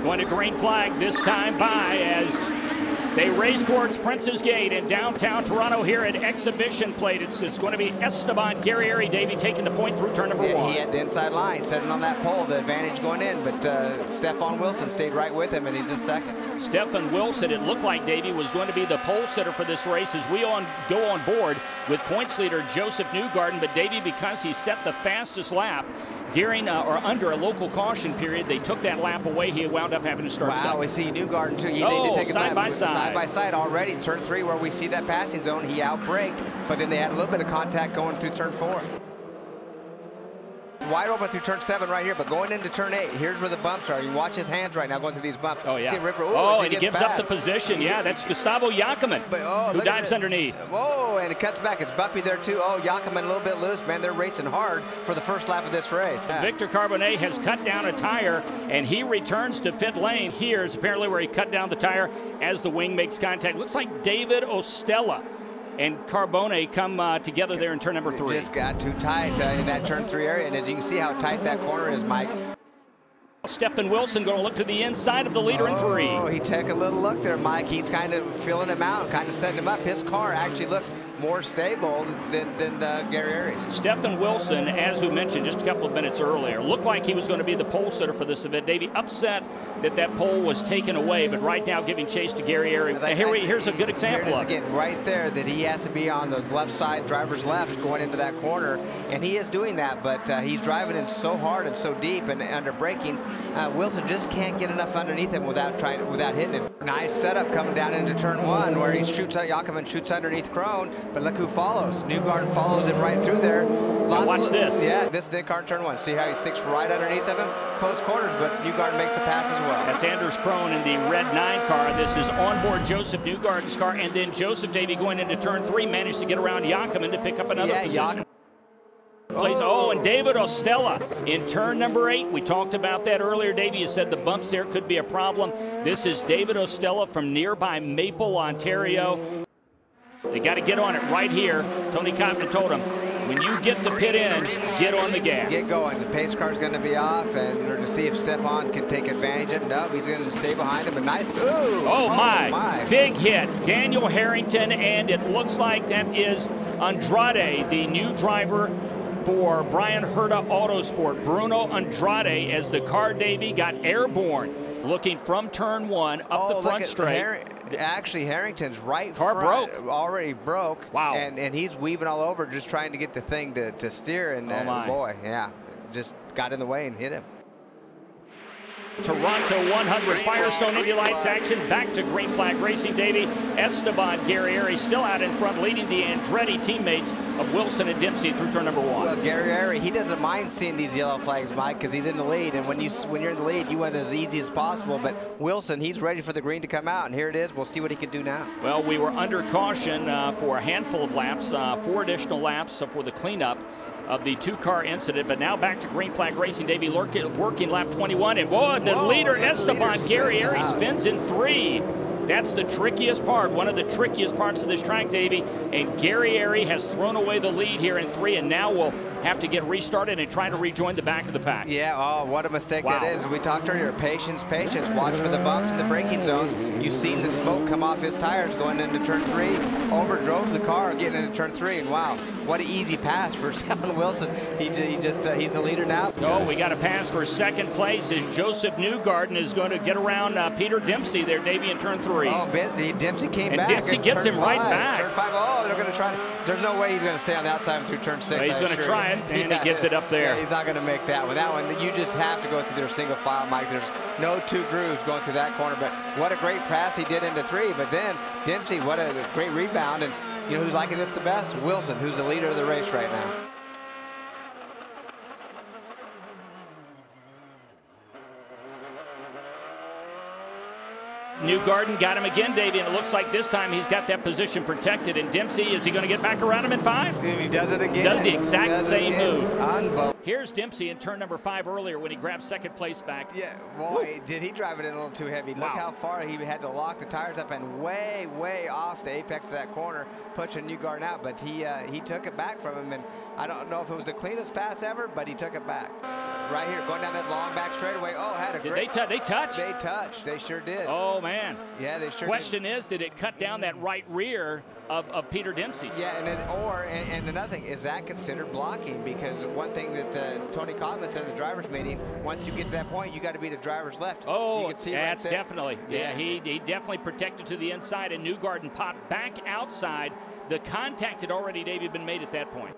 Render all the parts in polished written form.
Going to green flag this time by as they race towards Prince's Gate in downtown Toronto here at Exhibition Plate. It's going to be Esteban Guerrieri, Davey, taking the point through turn number 1. He had the inside line, sitting on that pole, the advantage going in, but Stefan Wilson stayed right with him, and he's in second. Stefan Wilson, it looked like, Davey, was going to be the pole sitter for this race as we go on board with points leader Joseph Newgarden, but Davey, because he set the fastest lap during or under a local caution period, they took that lap away. He wound up having to start. Wow, we see Newgarden too. They did take a side by side already. Turn 3, where we see that passing zone, he outbraked, but then they had a little bit of contact going through turn 4. Wide open through turn 7 right here, but going into turn 8, here's where the bumps are. You watch his hands right now going through these bumps. Oh, yeah. See Ripper, and he gives up the position. Yeah, that's Gustavo Jackman, who dives underneath. Whoa, and it cuts back. It's bumpy there, too. Oh, Jackman a little bit loose. Man, they're racing hard for the first lap of this race. Victor Carbonet has cut down a tire, and he returns to pit lane. Here's apparently where he cut down the tire as the wing makes contact. Looks like David Ostella and Carbone come together there in turn number 3. Just got too tight in that turn 3 area, and as you can see how tight that corner is, Mike. Stefan Wilson going to look to the inside of the leader in 3. Oh, he took a little look there, Mike. He's kind of feeling him out, kind of setting him up. His car actually looks more stable than Guerrieri's. Stefan Wilson, as we mentioned just a couple of minutes earlier, looked like he was going to be the pole sitter for this event. Davey, upset that pole was taken away, but right now giving chase to Guerrieri. Here's a good example of it. Again, right there, that he has to be on the left side, driver's left, going into that corner, and he is doing that, but he's driving in so hard and so deep and under braking. Wilson just can't get enough underneath him without hitting him. Nice setup coming down into turn 1 where he shoots out, Jackman shoots underneath Crone, but look who follows. Newgarden follows him right through there. Watch this. Yeah, this car in turn 1. See how he sticks right underneath of him? Close quarters, but Newgarden makes the pass as well. That's Anders Crone in the red 9 car. This is onboard Joseph Newgarden's car, and then Joseph Davey going into turn 3 managed to get around Jackman to pick up another position. And David Ostella in turn number 8. We talked about that earlier. Davey, you said the bumps there could be a problem. This is David Ostella from nearby Maple, Ontario. They got to get on it right here. Tony Cotton told him, when you get to pit in, get on the gas. Get going. The pace car's going to be off, and to see if Stefan can take advantage of it. No, he's going to stay behind him. A nice, oh my. Big hit. Daniel Harrington, and it looks like that is Andrade, the new driver for Brian Herta Autosport. Bruno Andrade, as the car, Davey, got airborne, looking from turn 1 up the front straight. Actually, Harrington's right car front broke. Already broke. Wow. And he's weaving all over, just trying to get the thing to steer. And boy, yeah, just got in the way and hit him. Toronto 100 Firestone Indy Lights action. Back to green flag racing, Davey. Esteban Guerrieri still out in front, leading the Andretti teammates of Wilson and Dempsey through turn number 1. Well, Guerrieri, he doesn't mind seeing these yellow flags, Mike, because he's in the lead. And when you're in the lead, you want it as easy as possible. But Wilson, he's ready for the green to come out, and here it is. We'll see what he can do now. Well, we were under caution for a handful of laps, 4 additional laps for the cleanup of the 2-car incident, but now back to green flag racing. Davey working lap 21, and the leader Esteban Guerrieri spins in 3. That's the trickiest part, one of the trickiest parts of this track, Davey, and Guerrieri has thrown away the lead here in 3, and now will have to get restarted and try to rejoin the back of the pack. Yeah, oh, what a mistake that is. We talked earlier, patience, patience. Watch for the bumps in the braking zones. You've seen the smoke come off his tires going into turn 3. Overdrove the car getting into turn 3, and wow, what an easy pass for Stefan Wilson. He's the leader now. Oh, we got a pass for second place as Joseph Newgarden is going to get around Peter Dempsey there, Davey, in turn 3. Oh, Dempsey came back. And Dempsey gets him right back. Turn 5, oh, they're going to try. There's no way he's going to stay on the outside through turn 6. Well, he's going to try it, and he gets it up there. Yeah, he's not going to make that one. That one, you just have to go through their single file, Mike. There's no 2 grooves going through that corner, but what a great pass he did into 3. But then Dempsey, what a great rebound, and you know who's liking this the best? Wilson, who's the leader of the race right now. Newgarden got him again, Davey, and it looks like this time he's got that position protected. And Dempsey, is he going to get back around him in 5? He does it again. Does the exact same move. Unbelievable. Here's Dempsey in turn number 5 earlier when he grabbed second place back. Yeah, boy, did he drive it in a little too heavy. Look how far he had to lock the tires up and way, way off the apex of that corner, pushing Newgarden out. But he took it back from him, and I don't know if it was the cleanest pass ever, but he took it back. right here, going down that long back straightaway. Oh, had a great. They touch? They touched. They sure did. Oh, man. Yeah, they sure Question is, did it cut down that right rear of Peter Dempsey? Yeah, and another thing, is that considered blocking? Because one thing that Tony Cottman said in the driver's meeting, once you get to that point, you got to be to driver's left. Oh, you can see that's right definitely. Yeah, he definitely protected to the inside, and Newgarden popped back outside. The contact had already, Davey, been made at that point.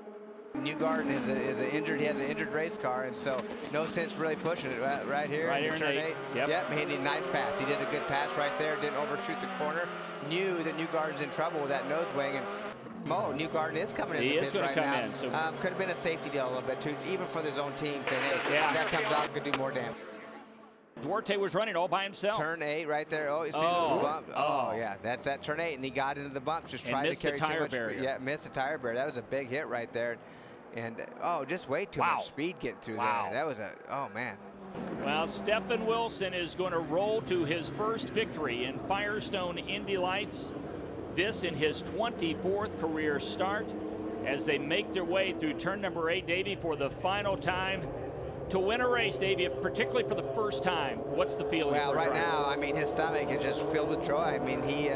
Newgarden is he has an injured race car, and so no sense really pushing it right here in turn 8. Yep, he did a nice pass. He did a good pass right there, didn't overshoot the corner. Knew that Newgarden's in trouble with that nose wing, and Newgarden is coming in the pits right now. So could have been a safety deal a little bit too, even for his own team, saying, hey, if that comes out, could do more damage. Duarte was running all by himself. Turn 8 right there. Oh, you see those bumps? Oh, yeah, that's that turn 8, and he got into the bumps, just trying to carry too much. Yeah, missed the tire barrier. That was a big hit right there. And, just way too much speed getting through there. That was oh, man. Well, Stephen Wilson is going to roll to his first victory in Firestone Indy Lights. This in his 24th career start as they make their way through turn number 8, Davey, for the final time. To win a race, Davey, particularly for the first time, what's the feeling? Well, right now, I mean, his stomach is just filled with joy. I mean, he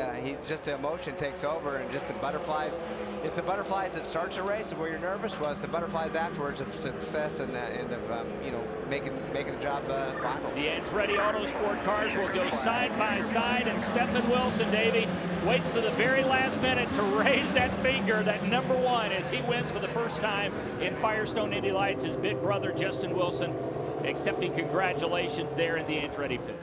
just the emotion takes over, and just the butterflies. It's the butterflies that starts a race, and where you're nervous was the butterflies afterwards of success and of making the job final. The Andretti Autosport cars will go side by side, and Stephen Wilson, Davey, waits to the very last minute to raise that finger, that number 1, as he wins for the first time in Firestone Indy Lights. His big brother Justin Wilson accepting congratulations there in the Andretti pit.